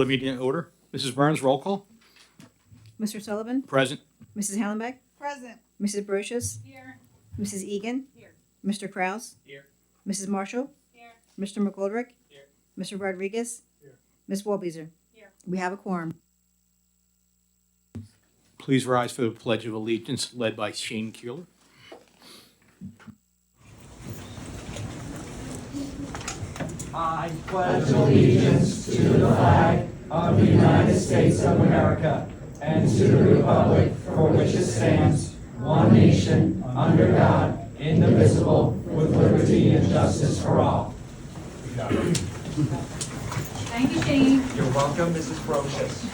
the meeting in order. Mrs. Burns, roll call. Mr. Sullivan, Present. Mrs. Hallenbeck, Present. Mrs. Brochus, Here. Mrs. Egan, Here. Mr. Kraus, Here. Mrs. Marshall, Here. Mr. McGoldrick, Here. Mr. Rodriguez, Here. Ms. Walbeezer. Here. We have a quorum. Please rise for the Pledge of Allegiance led by Shane Keeler. I pledge allegiance to the flag of the United States of America and to the republic for which it stands, one nation, under God, indivisible, with liberty and justice for all. Thank you, Shane. You're welcome, Mrs. Brochus.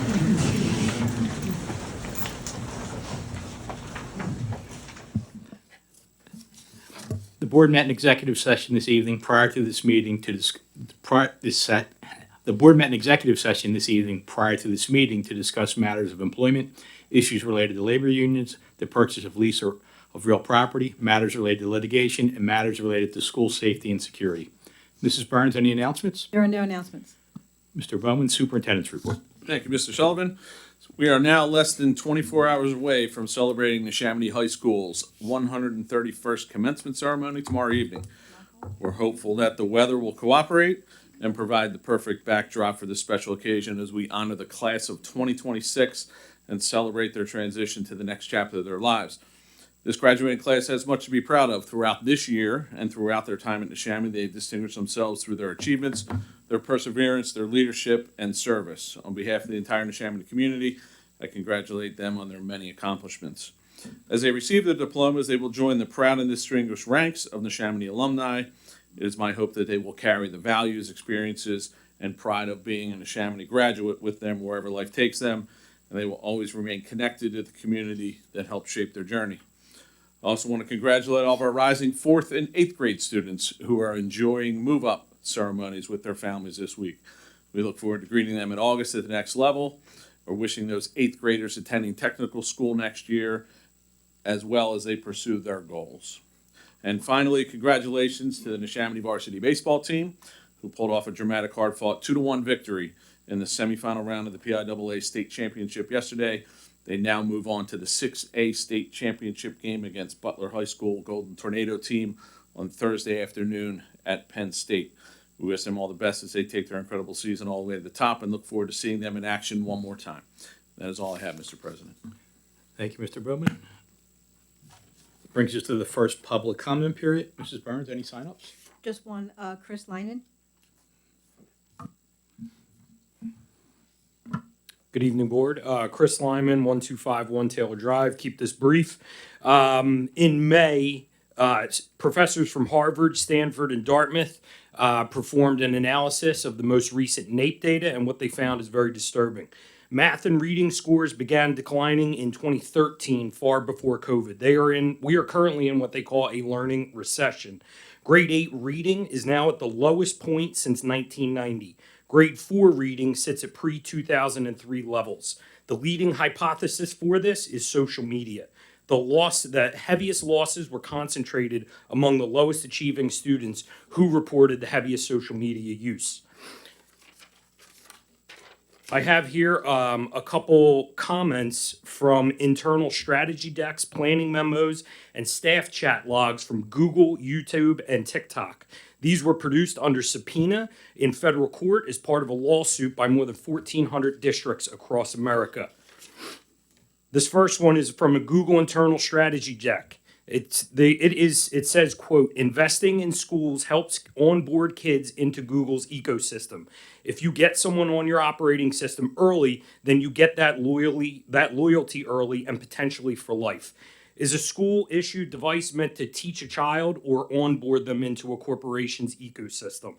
The board met in executive session this evening prior to this meeting to The board met in executive session this evening prior to this meeting to discuss matters of employment, issues related to labor unions, the purchase of lease or of real property, matters related to litigation, and matters related to school safety and security. Mrs. Burns, any announcements? There are no announcements. Mr. Bowman, Superintendent's report. Thank you, Mr. Sullivan. We are now less than 24 hours away from celebrating Neshaminy High School's 131st commencement ceremony tomorrow evening. We're hopeful that the weather will cooperate and provide the perfect backdrop for this special occasion as we honor the class of 2026 and celebrate their transition to the next chapter of their lives. This graduating class has much to be proud of. Throughout this year and throughout their time at Neshaminy, they've distinguished themselves through their achievements, their perseverance, their leadership, and service. On behalf of the entire Neshaminy community, I congratulate them on their many accomplishments. As they receive their diplomas, they will join the proud and distinguished ranks of Neshaminy alumni. It is my hope that they will carry the values, experiences, and pride of being a Neshaminy graduate with them wherever life takes them, and they will always remain connected to the community that helped shape their journey. I also want to congratulate all of our rising 4th and 8th grade students who are enjoying move-up ceremonies with their families this week. We look forward to greeting them in August at the next level. We're wishing those 8th graders attending technical school next year as well as they pursue their goals. And finally, congratulations to the Neshaminy varsity baseball team who pulled off a dramatic, hard-fought 2-1 victory in the semifinal round of the PIAA state championship yesterday. They now move on to the 6A state championship game against Butler High School Golden Tornado team on Thursday afternoon at Penn State. We wish them all the best as they take their incredible season all the way to the top and look forward to seeing them in action one more time. That is all I have, Mr. President. Thank you, Mr. Bowman. Brings us to the first public comment period. Mrs. Burns, any sign-ups? Just one, Chris Lyman. Good evening, Board. Chris Lyman, 1251 Taylor Drive. Keep this brief. In May, professors from Harvard, Stanford, and Dartmouth performed an analysis of the most recent NAEP data, and what they found is very disturbing. Math and reading scores began declining in 2013, far before COVID. We are currently in what they call a learning recession. Grade 8 reading is now at the lowest point since 1990. Grade 4 reading sits at pre-2003 levels. The leading hypothesis for this is social media. The heaviest losses were concentrated among the lowest achieving students who reported the heaviest social media use. I have here a couple comments from internal strategy decks, planning memos, and staff chat logs from Google, YouTube, and TikTok. These were produced under subpoena in federal court as part of a lawsuit by more than 1,400 districts across America. This first one is from a Google internal strategy deck. It says, quote, investing in schools helps onboard kids into Google's ecosystem. If you get someone on your operating system early, then you get that loyalty early and potentially for life. Is a school-issued device meant to teach a child or onboard them into a corporation's ecosystem?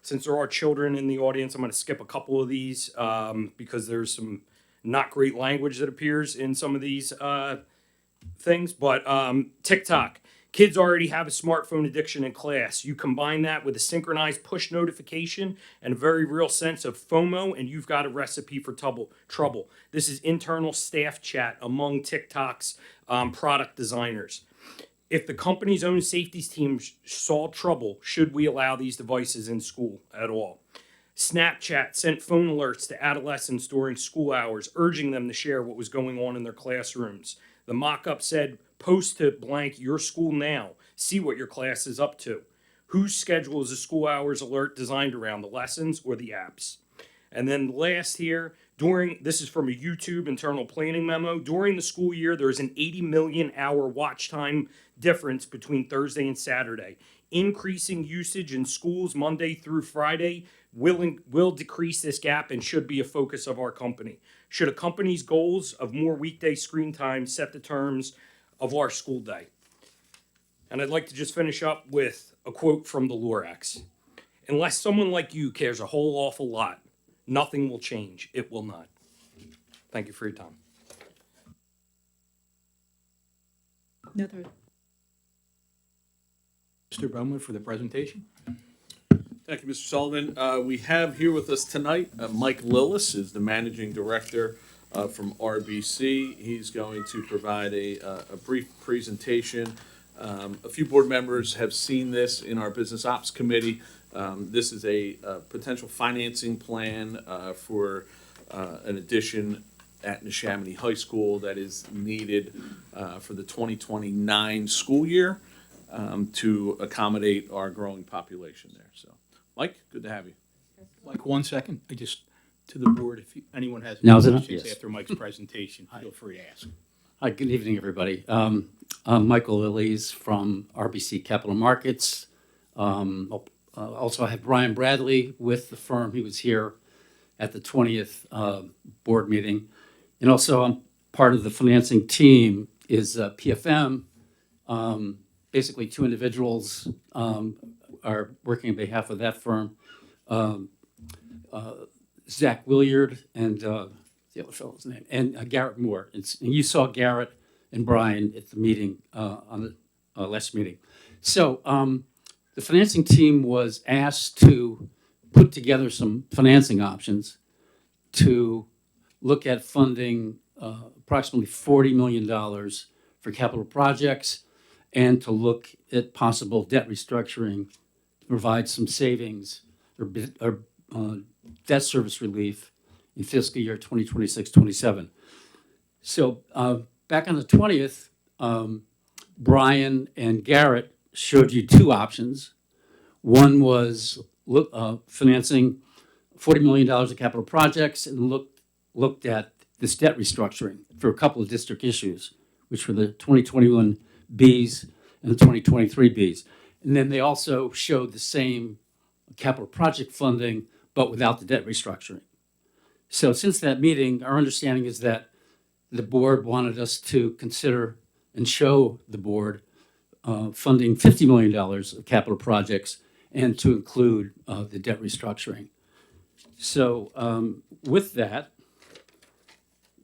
Since there are children in the audience, I'm going to skip a couple of these because there's some not great language that appears in some of these things. But TikTok. Kids already have a smartphone addiction in class. You combine that with a synchronized push notification and a very real sense of FOMO, and you've got a recipe for trouble. This is internal staff chat among TikTok's product designers. If the company's own safety team saw trouble, should we allow these devices in school at all? Snapchat sent phone alerts to adolescents during school hours, urging them to share what was going on in their classrooms. The mock-up said, post to blank your school now. See what your class is up to. Whose schedule is a school hours alert designed around, the lessons or the apps? And then last here, this is from a YouTube internal planning memo. During the school year, there's an 80 million hour watch time difference between Thursday and Saturday. Increasing usage in schools Monday through Friday will decrease this gap and should be a focus of our company. Should a company's goals of more weekday screen time set the terms of our school day? And I'd like to just finish up with a quote from the Lorax. Unless someone like you cares a whole awful lot, nothing will change. It will not. Thank you for your time. No third. Mr. Bowman for the presentation. Thank you, Mr. Sullivan. We have here with us tonight, Mike Lillis is the Managing Director from RBC. He's going to provide a brief presentation. A few board members have seen this in our Business Ops Committee. This is a potential financing plan for an addition at Neshaminy High School that is needed for the 2029 school year to accommodate our growing population there. So, Mike, good to have you. Mike, 1 second. To the board, if anyone has Now any is it on? questions Yes. after Mike's presentation, feel free to ask. Hi, good evening, everybody. I'm Michael Lillies from RBC Capital Markets. Also, I have Brian Bradley with the firm. He was here at the 20th board meeting. And also, I'm part of the financing team is PFM. Basically, two individuals are working on behalf of that firm. Zach Williard and the other fellow's name, and Garrett Moore. And you saw Garrett and Brian at the meeting on the last meeting. So the financing team was asked to put together some financing options to look at funding approximately $40 million for capital projects and to look at possible debt restructuring to provide some savings or debt service relief in fiscal year 2026-27. So back on the 20th, Brian and Garrett showed you two options. One was financing $40 million of capital projects and looked at this debt restructuring for a couple of district issues, which were the 2021 Bs and the 2023 Bs. And then they also showed the same capital project funding, but without the debt restructuring. So since that meeting, our understanding is that the board wanted us to consider and show the board funding $50 million of capital projects and to include the debt restructuring. So with that,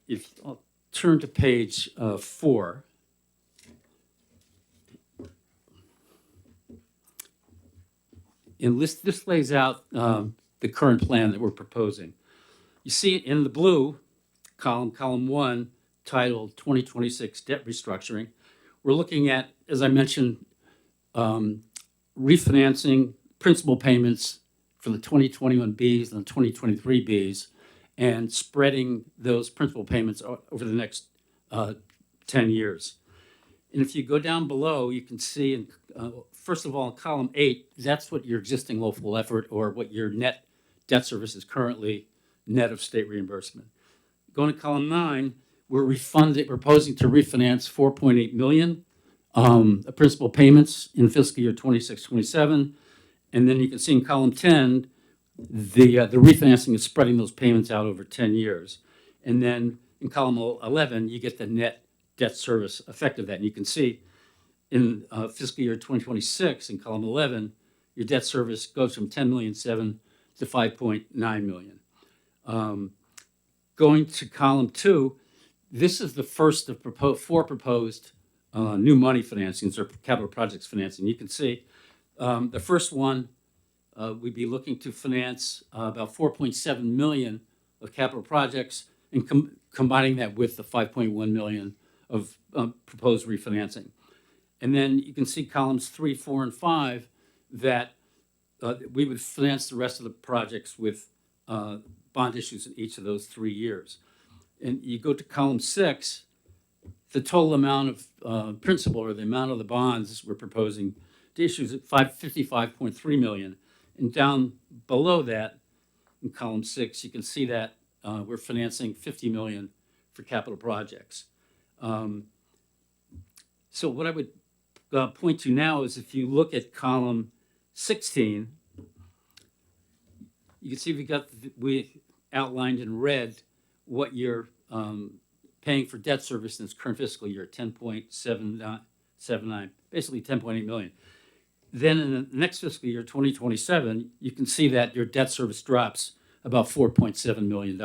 if I'll turn to page 4. And this lays out the current plan that we're proposing. You see it in the blue column 1, titled 2026 Debt Restructuring. We're looking at, as I mentioned, refinancing principal payments for the 2021 Bs and the 2023 Bs and spreading those principal payments over the next 10 years. And if you go down below, you can see, first of all, in column 8, that's what your existing local effort or what your net debt service is currently net of state reimbursement. Going to column 9, we're proposing to refinance $4.8 million of principal payments in fiscal year 26-27. And then you can see in column 10, the refinancing is spreading those payments out over 10 years. And then in column 11, you get the net debt service effect of that. And you can see in fiscal year 2026, in column 11, your debt service goes from $10.7 million to $5.9 million. Going to column 2, this is the first of four proposed new money financings or capital projects financing. You can see the first one, we'd be looking to finance about $4.7 million of capital projects and combining that with the $5.1 million of proposed refinancing. And then you can see columns 3, 4, and 5 that we would finance the rest of the projects with bond issues in each of those 3 years. And you go to column 6, the total amount of principal, or the amount of the bonds we're proposing to issue, is at $55.3 million. And down below that, in column 6, you can see that we're financing $50 million for capital projects. So what I would point to now is, if you look at column 16, you can see we outlined in red what you're paying for debt service in this current fiscal year, 10.79, basically 10.8 million. Then in the next fiscal year, 2027, you can see that your debt service drops about $4.7 million.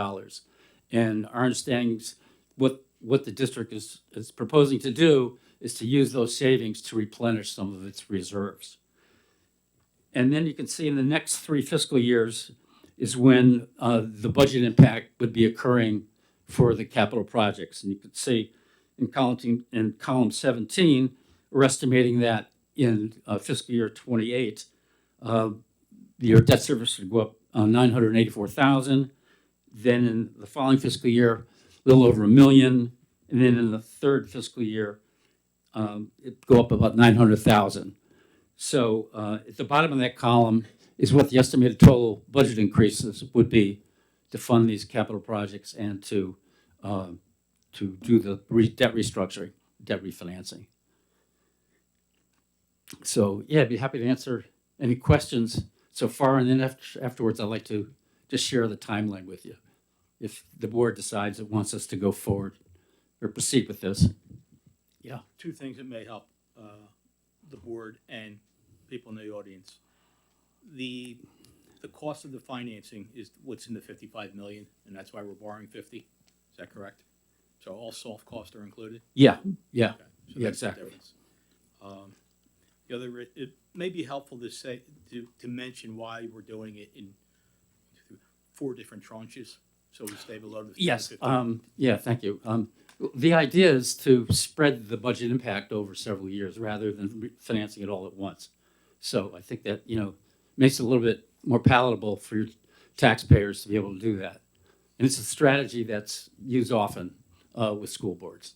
And our understanding is what the district is proposing to do is to use those savings to replenish some of its reserves. And then you can see in the next 3 fiscal years is when the budget impact would be occurring for the capital projects. And you can see in column 17, we're estimating that in fiscal year 28, your debt service would go up $984,000. Then in the following fiscal year, a little over $1 million. And then in the third fiscal year, it'd go up about $900,000. So at the bottom of that column is what the estimated total budget increases would be to fund these capital projects and to do the debt restructuring, debt refinancing. So yeah, I'd be happy to answer any questions so far, and then afterwards I'd like to just share the timeline with you if the board decides it wants us to go forward or proceed with this. Yeah. 2 things that may help the board and people in the audience. The cost of the financing is what's in the 55 million, and that's why we're borrowing 50. Is that correct? So all soft costs are included? Yeah. Okay, so Yeah, that's the exactly. difference. The other, it may be helpful to say, to mention why we're doing it in 4 different tranches, so we stay below the 50. Yes. Yeah. Thank you. The idea is to spread the budget impact over several years rather than financing it all at once. So I think that makes it a little bit more palatable for your taxpayers to be able to do that. And it's a strategy that's used often with school boards.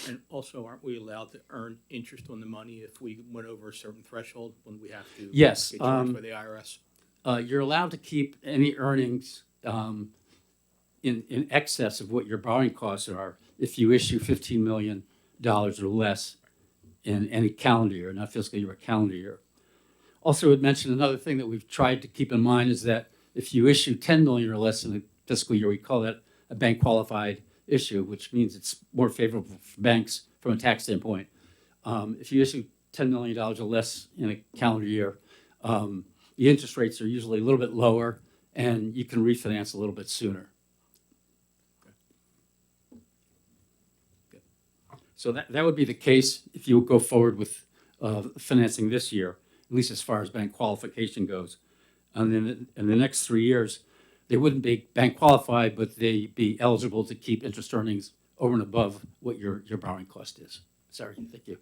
And also, aren't we allowed to earn interest on the money if we went over a certain threshold when we have to Yes, get charged by the IRS? You're allowed to keep any earnings in excess of what your borrowing costs are if you issue $15 million or less in any calendar year, not fiscal year, but calendar year. Also, I would mention another thing that we've tried to keep in mind is that if you issue $10 million or less in a fiscal year, we call that a bank qualified issue, which means it's more favorable for banks from a tax standpoint. If you issue $10 million or less in a calendar year, the interest rates are usually a little bit lower and you can refinance a little bit sooner. So that would be the case if you go forward with financing this year, at least as far as bank qualification goes. And then in the next 3 years, they wouldn't be bank qualified, but they'd be eligible to keep interest earnings over and above what your borrowing cost is. Sorry, thank you.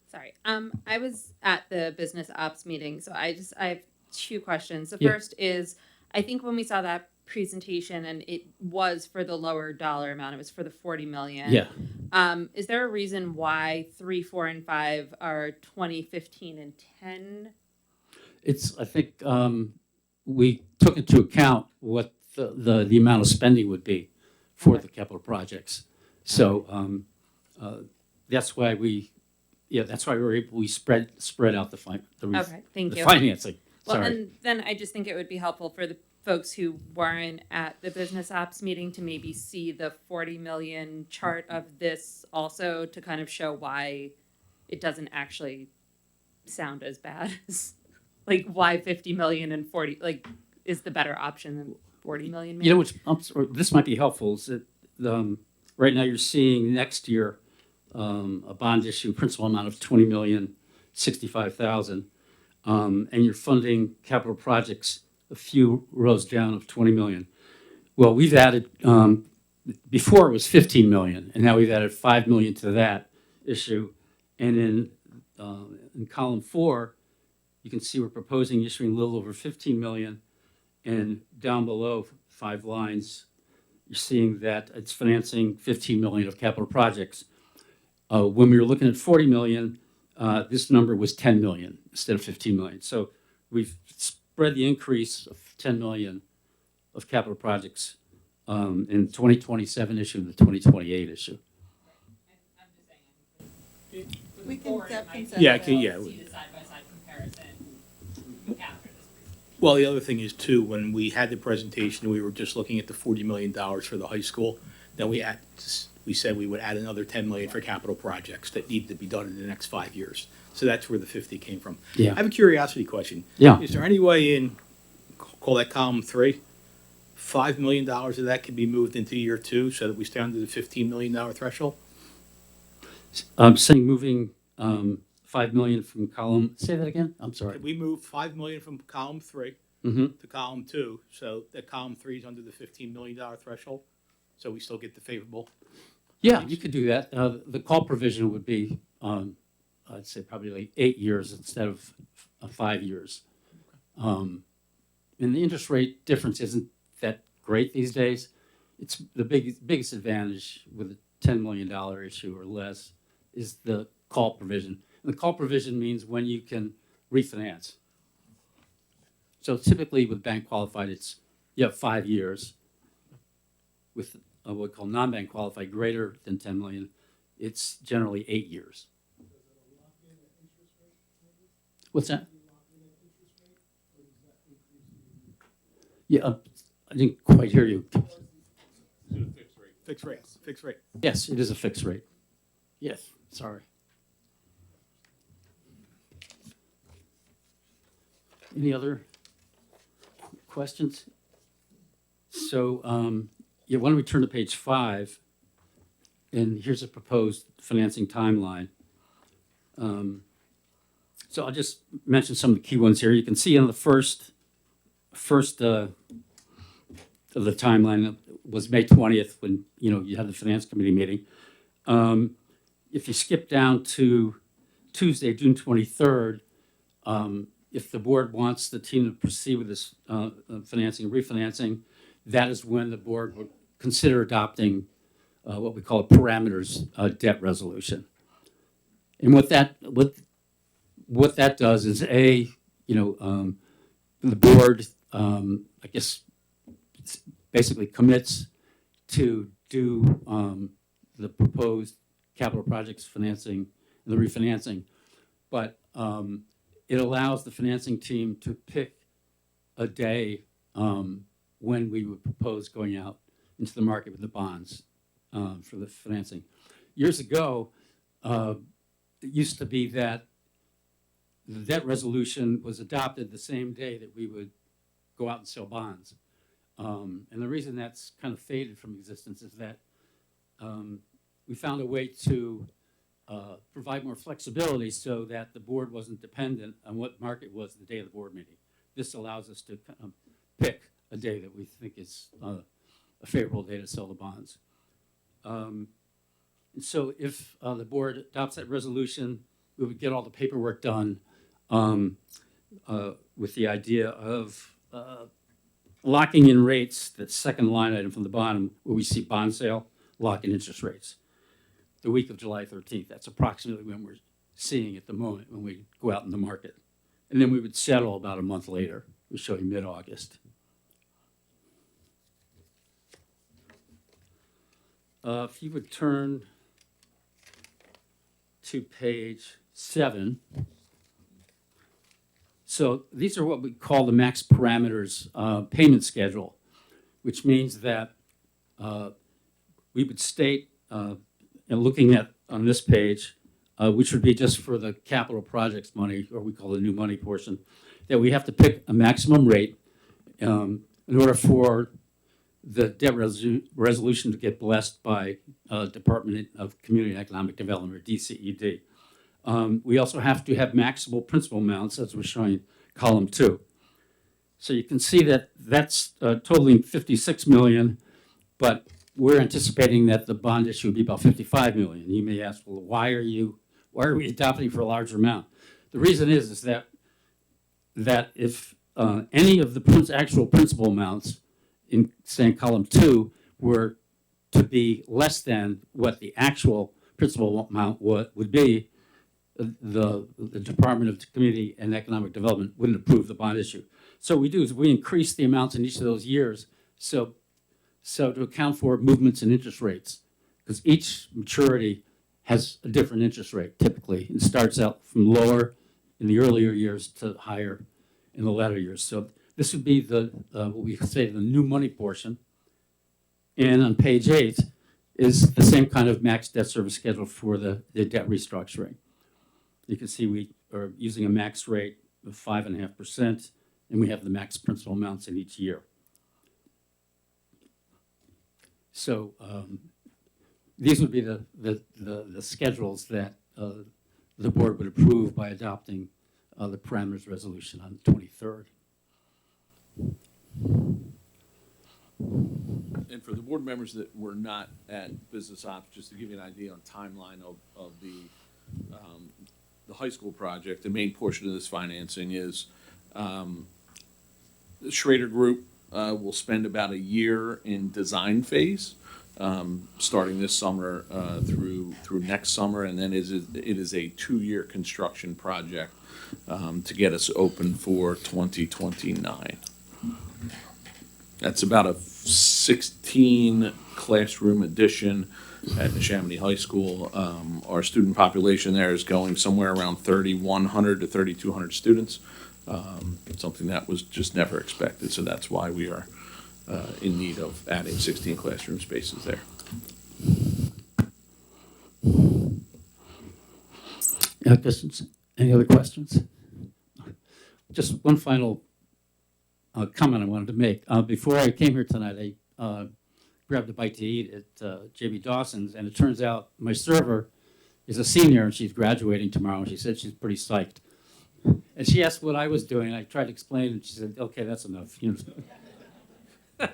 Sorry. I was at the business ops meeting, so I have 2 questions. The Yeah. first is, I think when we saw that presentation and it was for the lower dollar amount, it was for the 40 million. Yeah. Is there a reason why 3, 4, and 5 are 20, 15, and 10? I think we took into account what the amount of spending would be for Okay. the capital projects. So that's why we spread out the Okay, thank the you. financing. Well, Sorry. and then I just think it would be helpful for the folks who weren't at the business ops meeting to maybe see the 40 million chart of this also, to kind of show why it doesn't actually sound as bad as, like, why 50 million and 40 is the better option than 40 million. Maybe? This might be helpful. Is that right now you're seeing next year a bond issue principal amount of $20,065,000, and you're funding capital projects a few rows down of 20 million. Well, we've added before it was 15 million, and now we've added 5 million to that issue. And in column 4, you can see we're proposing issuing a little over 15 million, and down below 5 lines, you're seeing that it's financing 15 million of capital projects. When we were looking at 40 million, this number was 10 million instead of 15 million. So we've spread the increase of 10 million of capital projects in 2027 issue and the 2028 issue. We can definitely. Yeah, yeah. See the side-by-side comparison after this. Well, the other thing is too, when we had the presentation, we were just looking at the $40 million for the high school. Then we said we would add another 10 million for capital projects that need to be done in the next 5 years. So that's where the 50 came from. Yeah. I have a curiosity question. Yeah. Is there any way in, call that column 3, $5 million of that can be moved into year 2 so that we stay under the $15 million threshold? I'm saying moving 5 million from column, say that again? I'm sorry. Could we move 5 million from column 3 Mm-hmm. to column 2 so that column 3 is under the $15 million threshold? So we still get the favorable? Yeah, you could do that. The call provision would be, I'd say probably like 8 years instead of 5 years. And the interest rate difference isn't that great these days. It's the biggest advantage with a $10 million issue or less is the call provision. And the call provision means when you can refinance. So typically with bank qualified, it's you have 5 years. With what we call non-bank qualified greater than 10 million, it's generally 8 years. What's that? Yeah, I didn't quite hear you. Fixed rate, fixed rate. Yes, it is a fixed rate. Yes, sorry. Any other questions? So, yeah, why don't we turn to page 5? And here's a proposed financing timeline. So I'll just mention some of the key ones here. You can see on the first of the timeline was May 20th when you had the finance committee meeting. If you skip down to Tuesday, June 23rd, if the board wants the team to proceed with this financing and refinancing, that is when the board would consider adopting what we call a parameters debt resolution. And what that does is the board, I guess, basically commits to do the proposed capital projects financing and the refinancing, but it allows the financing team to pick a day when we would propose going out into the market with the bonds for the financing. Years ago, it used to be that the debt resolution was adopted the same day that we would go out and sell bonds. And the reason that's kind of faded from existence is that we found a way to provide more flexibility so that the board wasn't dependent on what market was the day of the board meeting. This allows us to kind of pick a day that we think is a favorable day to sell the bonds. And so if the board adopts that resolution, we would get all the paperwork done with the idea of locking in rates, that second line item from the bottom, where we see bond sale, lock in interest rates. The week of July 13th, that's approximately when we're seeing at the moment when we go out in the market. And then we would settle about a month later. We'll show you mid-August. If you would turn to page 7. So these are what we call the max parameters payment schedule, which means that we would state, looking at on this page, which would be just for the capital projects money, or we call the new money portion, that we have to pick a maximum rate in order for the debt resolution to get blessed by Department of Community and Economic Development, or DCED. We also have to have maximal principal amounts, as we're showing column 2. So you can see that that's totaling 56 million, but we're anticipating that the bond issue would be about 55 million. You may ask, well, why are we adopting for a larger amount? The reason is that that if any of the actual principal amounts in, say, in column 2 were to be less than what the actual principal amount would be, the Department of Community and Economic Development wouldn't approve the bond issue. So what we do is we increase the amounts in each of those years so to account for movements in interest rates, because each maturity has a different interest rate typically. It starts out from lower in the earlier years to higher in the latter years. So this would be the what we say the new money portion. And on page 8 is the same kind of max debt service schedule for the debt restructuring. You can see we are using a max rate of 5.5%, and we have the max principal amounts in each year. So these would be the schedules that the board would approve by adopting the parameters resolution on the 23rd. And for the board members that were not at Business Ops, just to give you an idea on timeline of the high school project, the main portion of this financing is the Schrader Group will spend about a year in design phase, starting this summer through next summer, and then it is a 2-year construction project to get us open for 2029. That's about a 16 classroom addition at Neshaminy High School. Our student population there is going somewhere around 3,100 to 3,200 students, something that was just never expected. So that's why we are in need of adding 16 classroom spaces there. Any other questions? Just one final comment I wanted to make. Before I came here tonight, I grabbed a bite to eat at J.B. Dawson's, and it turns out my server is a senior, and she's graduating tomorrow, and she said she's pretty psyched. And she asked what I was doing, and I tried to explain, and she said, okay, that's enough. You know.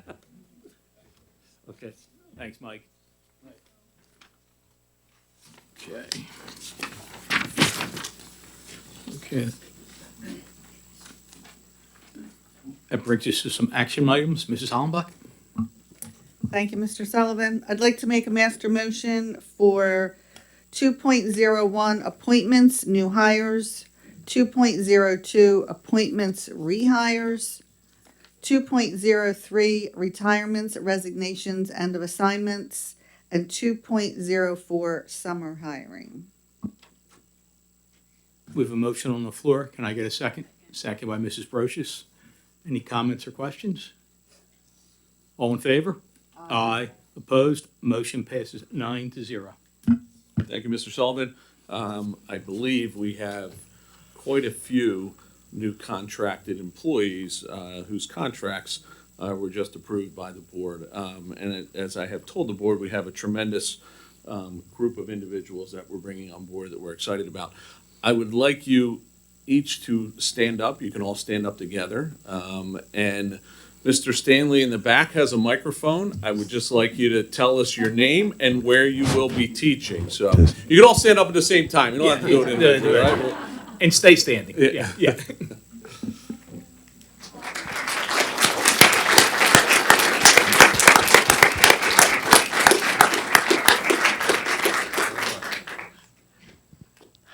Okay. Thanks, Mike. Okay. Okay. That brings us to some action items. Mrs. Hollenbach? Thank you, Mr. Sullivan. I'd like to make a master motion for 2.01 appointments, new hires, 2.02 appointments, rehires, 2.03 retirements, resignations, end of assignments, and 2.04 summer hiring. We have a motion on the floor. Can I get a second? Second by Mrs. Brochus. Any comments or questions? All in favor? Aye. Opposed? Motion passes 9-0. Thank you, Mr. Sullivan. I believe we have quite a few new contracted employees whose contracts were just approved by the board. And as I have told the board, we have a tremendous group of individuals that we're bringing on board that we're excited about. I would like you each to stand up. You can all stand up together. And Mr. Stanley in the back has a microphone. I would just like you to tell us your name and where you will be teaching. So you can all stand up at the same time. You don't have to do it individually, right? And stay standing. Yeah.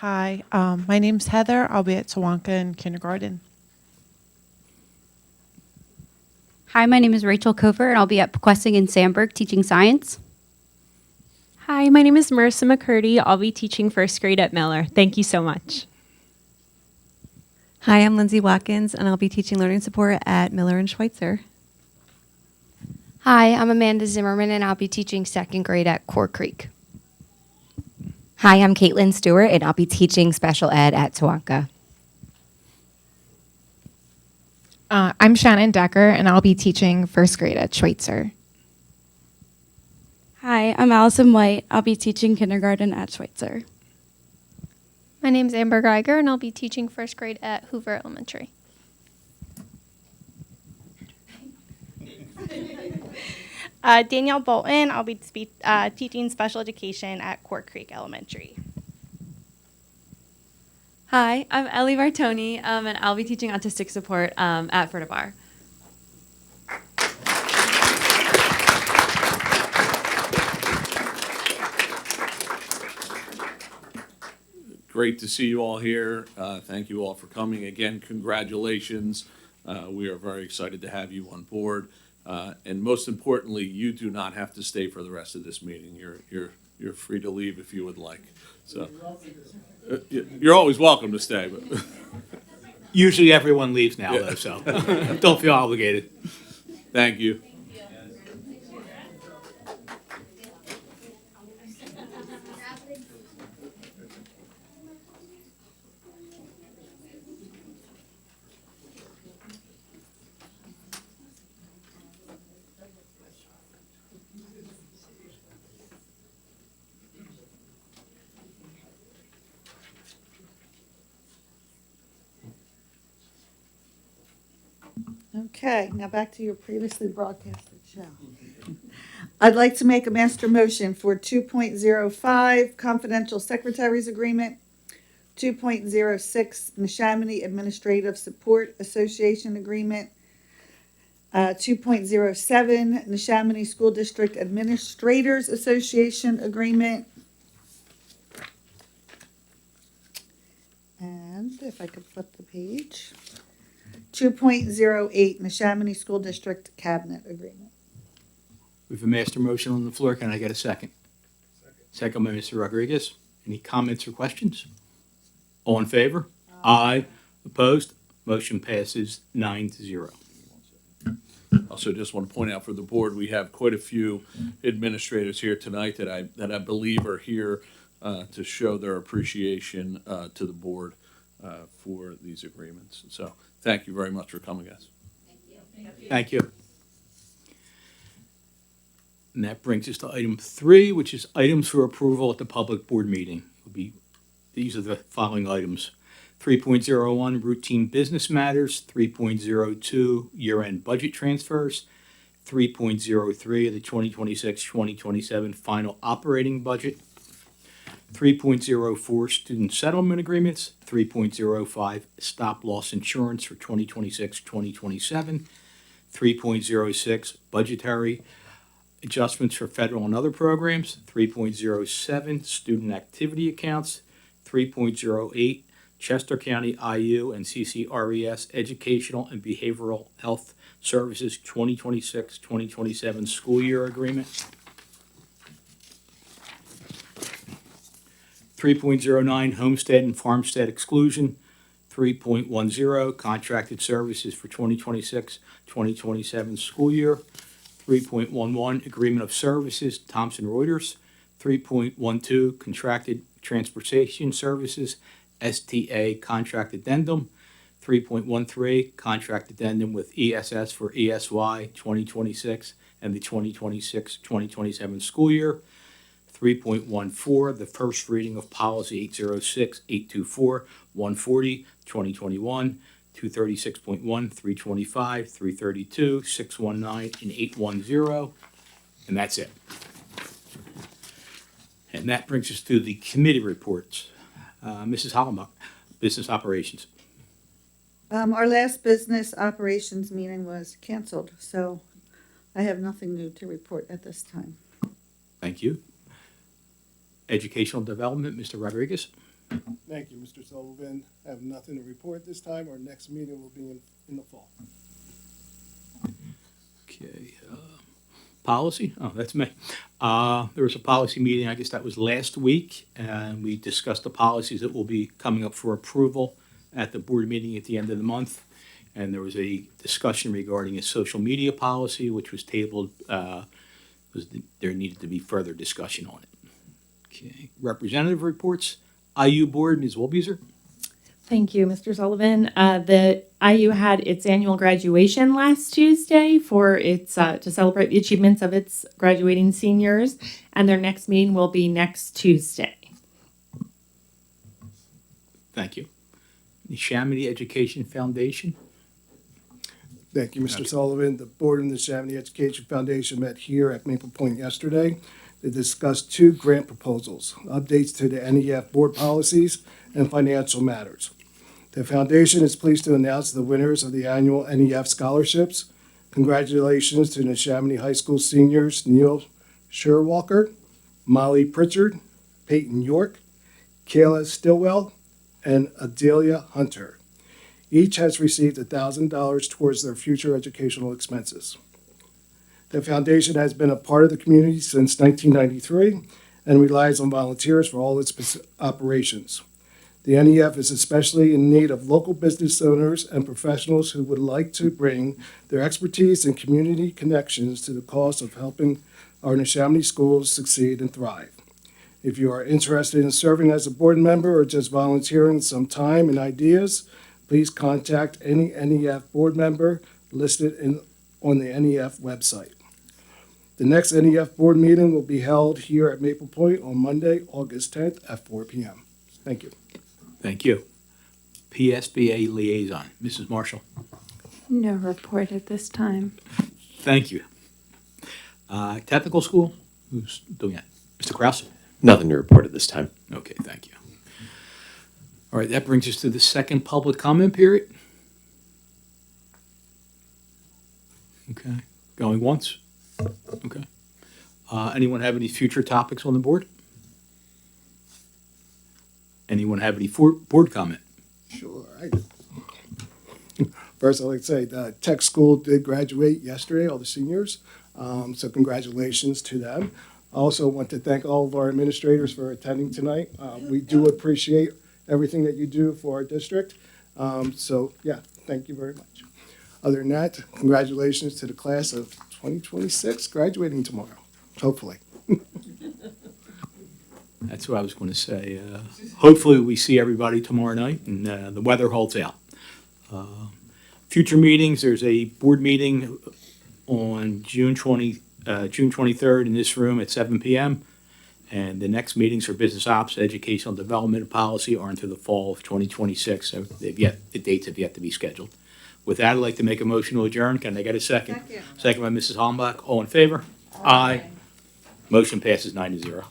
Hi, my name's Heather. I'll be at Tawanka in kindergarten. Hi, my name is Rachel Cover, and I'll be at Pequessing in Sandburg teaching science. Hi, my name is Marissa McCurdy. I'll be teaching first grade at Miller. Thank you so much. Hi, I'm Lindsay Watkins, and I'll be teaching learning support at Miller and Schweitzer. Hi, I'm Amanda Zimmerman, and I'll be teaching second grade at Core Creek. Hi, I'm Caitlin Stewart, and I'll be teaching special ed at Tawanka. I'm Shannon Decker, and I'll be teaching first grade at Schweitzer. Hi, I'm Allison White. I'll be teaching kindergarten at Schweitzer. My name's Amber Geiger, and I'll be teaching first grade at Hoover Elementary. Danielle Bolton, I'll be teaching special education at Core Creek Elementary. Hi, I'm Ellie Bartoni, and I'll be teaching autistic support at Fertibar. Great to see you all here. Thank you all for coming. Again, congratulations. We are very excited to have you on board. And most importantly, you do not have to stay for the rest of this meeting. You're free to leave if you would like. So you're always welcome to stay. But Usually everyone leaves now, though, so don't feel obligated. thank you. Okay, now back to your previously broadcasted show. I'd like to make a master motion for 2.05 confidential secretaries agreement, 2.06 Neshaminy Administrative Support Association agreement, 2.07 Neshaminy School District Administrators Association agreement, and if I could flip the page, 2.08 Neshaminy School District Cabinet agreement. We have a master motion on the floor. Can I get a second? Second by Mr. Rodriguez. Any comments or questions? All in favor? Aye. Opposed? Motion passes 9-0. Also, just want to point out for the board, we have quite a few administrators here tonight that I believe are here to show their appreciation to the board for these agreements. So, thank you very much for coming, guys. Thank you. And that brings us to item 3, which is items for approval at the public board meeting. These are the following items. 3.01 routine business matters, 3.02 year-end budget transfers, 3.03 the 2026-2027 final operating budget, 3.04 student settlement agreements, 3.05 stop loss insurance for 2026-2027, 3.06 budgetary adjustments for federal and other programs, 3.07 student activity accounts, 3.08 Chester County IU and CCRES Educational and Behavioral Health Services 2026-2027 school year agreement, 3.09 homestead and farmstead exclusion, 3.10 contracted services for 2026-2027 school year, 3.11 agreement of services Thomson Reuters, 3.12 contracted transportation services STA contract addendum, 3.13 contract addendum with ESS for ESY 2026 and the 2026-2027 school year, 3.14 the first reading of policy 806, 824, 140, 2021, 236.1, 325, 332, 619, and 810, and that's it. And that brings us to the committee reports. Mrs. Hollenbach, Business Operations. Our last business operations meeting was canceled, so I have nothing new to report at this time. Thank you. Educational Development, Mr. Rodriguez. Thank you, Mr. Sullivan. I have nothing to report this time. Our next meeting will be in the fall. Okay. Policy? Oh, that's me. There was a policy meeting, I guess that was last week, and we discussed the policies that will be coming up for approval at the board meeting at the end of the month. And there was a discussion regarding a social media policy, which was tabled, there needed to be further discussion on it. Okay. Representative reports. IU Board, Ms. Wolbeser. Thank you, Mr. Sullivan. The IU had its annual graduation last Tuesday for its to celebrate the achievements of its graduating seniors, and their next meeting will be next Tuesday. Thank you. Neshaminy Education Foundation. Thank you, Mr. Sullivan. The board and the Neshaminy Education Foundation met here at Maple Point yesterday to discuss 2 grant proposals, updates to the NEF board policies, and financial matters. The foundation is pleased to announce the winners of the annual NEF scholarships. Congratulations to Neshaminy High School seniors Neil Sherwalker, Molly Pritchard, Peyton York, Kayla Stillwell, and Adelia Hunter. Each has received $1,000 towards their future educational expenses. The foundation has been a part of the community since 1993 and relies on volunteers for all its operations. The NEF is especially in need of local business owners and professionals who would like to bring their expertise and community connections to the cause of helping our Neshaminy schools succeed and thrive. If you are interested in serving as a board member or just volunteering some time and ideas, please contact any NEF board member listed on the NEF website. The next NEF board meeting will be held here at Maple Point on Monday, August 10th at 4 p.m. Thank you. Thank you. PSBA Liaison, Mrs. Marshall. No report at this time. Thank you. Technical school, who's doing that? Mr. Kraus? Nothing to report at this time. Okay, thank you. All right, that brings us to the second public comment period. Okay, going once? Okay. Anyone have any future topics on the board? Anyone have any board comment? Sure. First, I'd like to say the tech school did graduate yesterday, all the seniors. So congratulations to them. I also want to thank all of our administrators for attending tonight. We do appreciate everything that you do for our district. So yeah, thank you very much. Other than that, congratulations to the class of 2026 graduating tomorrow, hopefully. That's what I was going to say. Hopefully we see everybody tomorrow night and the weather holds out. Future meetings, there's a board meeting on June 23rd in this room at 7 p.m. And the next meetings for business ops, educational development, and policy are until the fall of 2026. So the dates have yet to be scheduled. With that, I'd like to make a motion to adjourn. Can I get a second? Second by Mrs. Hollenbach. All in favor? Aye. Motion passes 9-0.